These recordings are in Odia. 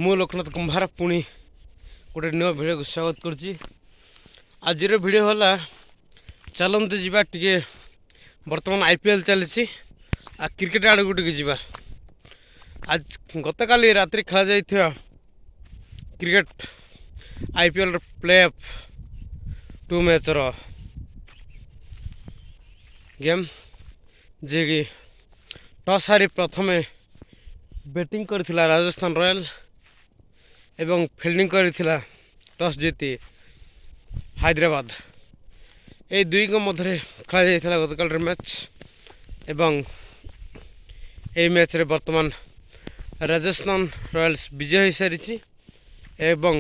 ମୁଁ ଲୋକନାଥ କୁମ୍ଭାର ପୁଣି ଗୋଟେ ନୂଆ ଭିଡ଼ିଓକୁ ସ୍ୱାଗତ କରୁଛି। ଆଜିର ଭିଡ଼ିଓ ହେଲା ଚାଲନ୍ତୁ ଯିବା ଟିକେ ବର୍ତ୍ତମାନ IPL ଚାଲିଛି ଆଉ କ୍ରିକେଟ ଆଡ଼କୁ ଟିକେ ଯିବା। ଗତକାଲି ରାତିରେ ଖେଳା ଯାଇଥିବା କ୍ରିକେଟ IPLର ପ୍ଲେ ଅଫ୍ 2 ମ୍ୟାଚ୍ର ଗେମ୍ ଯିଏକି ଟସ୍ ହାରି ପ୍ରଥମେ ବ୍ୟାଟିଂ କରିଥିଲା ରାଜସ୍ଥାନ ରୟାଲ ଏବଂ ଫିଲ୍ଡିଂ କରିଥିଲା ଟସ୍ ଜିତି ହାଇଦ୍ରାବାଦ। ଏହି ଦୁଇଙ୍କ ମଧ୍ୟରେ ଖେଳାଯାଇଥିଲା ଗତକାଲିର ମ୍ୟାଚ୍ ଏବଂ ଏହି ମ୍ୟାଚ୍ରେ ବର୍ତ୍ତମାନ ରାଜସ୍ଥାନ ରୟାଲ୍ସ ବିଜୟ ହୋଇସାରିଛି ଏବଂ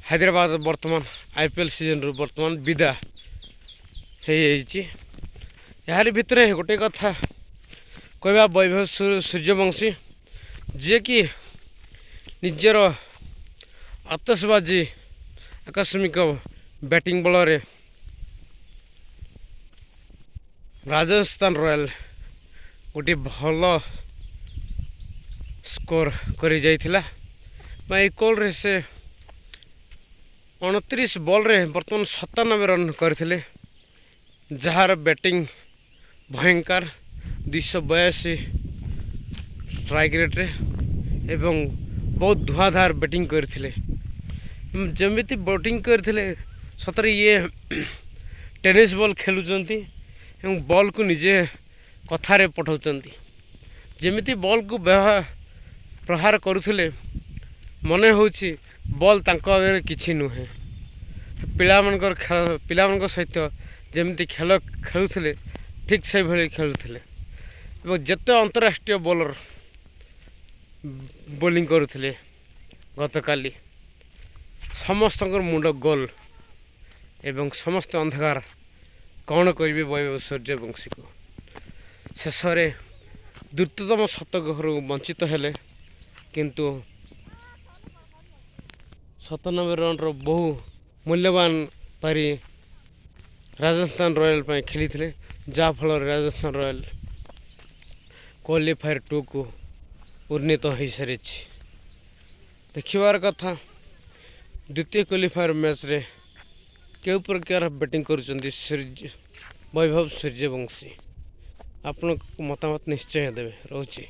ହାଇଦ୍ରାବାଦ ବର୍ତ୍ତମାନ IPL ସିଜନ୍ରୁ ବର୍ତ୍ତମାନ ବିଦା ହେଇଯାଇଛି। ଏହାରି ଭିତରେ ଗୋଟେ କଥା କହିବା ବୈଭବ ସୂର୍ଯ୍ୟବଂଶୀ ଯିଏକି ନିଜର ଆତସବାଜି ଆକସ୍ମିକ ବ୍ୟାଟିଂ ବଳରେ ରାଜସ୍ଥାନ ରୟାଲ ଗୋଟିଏ ଭଲ ସ୍କୋର କରି ଯାଇଥିଲା ବା ଏହି କୋଲ୍ରେ ସେ 29 ବଲ୍ରେ ବର୍ତ୍ତମାନ 97 ରନ୍ କରିଥିଲେ, ଯାହାର ବ୍ୟାଟିଂ ଭୟଙ୍କର 282 ଷ୍ଟ୍ରାଇକ୍ ରେଟ୍ରେ ଏବଂ ବହୁତ ଧୂଆଁଧାର ବ୍ୟାଟିଂ କରିଥିଲେ। ଯେମିତି ବ୍ୟାଟିଂ କରିଥିଲେ ସତରେ ଇଏ ଟେନିସ୍ ବଲ୍ ଖେଳୁଛନ୍ତି ଏବଂ ବଲ୍କୁ ନିଜେ କଥାରେ ପଠାଉଛନ୍ତି। ଯେମିତି ବଲ୍କୁ ପ୍ରହାର କରୁଥିଲେ ମନେ ହେଉଛି ବଲ୍ ତାଙ୍କ ଆଗରେ କିଛି ନୁହେଁ। ପିଲାମାନଙ୍କ ସହିତ ଯେମିତି ଖେଳ ଖେଳୁଥିଲେ ଠିକ୍ ସେଇଭଳି ଖେଳୁଥିଲେ ଏବଂ ଯେତେ ଅନ୍ତରାଷ୍ଟ୍ରୀୟ ବୋଲର ବୋଲିଂ କରୁଥିଲେ ଗତକାଲି ସମସ୍ତଙ୍କର ମୁଣ୍ଡ ଗୋଲ ଏବଂ ସମସ୍ତେ ଅନ୍ଧକାର କ'ଣ କରିବେ ବୈଭବ ସୂର୍ଯ୍ୟବଂଶୀକୁ। ଶେଷରେ ଦ୍ରୁତତମ ଶତକରୁ ବଞ୍ଚିତ ହେଲେ, କିନ୍ତୁ 97 ରନ୍ର ବହୁ ମୂଲ୍ୟବାନ ପାରି ରାଜସ୍ଥାନ ରୟାଲ ପାଇଁ ଖେଳିଥିଲେ, ଯାହାଫଳରେ ରାଜସ୍ଥାନ ରୟାଲ କ୍ୱାଲିଫାୟାର 2କୁ ଉନ୍ନୀତ ହୋଇସାରିଛି। ଦେଖିବାର କଥା ଦ୍ୱିତୀୟ କ୍ୱାଲିଫାୟାର ମ୍ୟାଚ୍ରେ କେଉଁ ପ୍ରକାର ବ୍ୟାଟିଂ କରୁଛନ୍ତି ବୈଭବ ସୂର୍ଯ୍ୟବଂଶୀ। ଆପଣଙ୍କ ମତାମତ ନିଶ୍ଚୟ ଦେବେ। ରହୁଛି।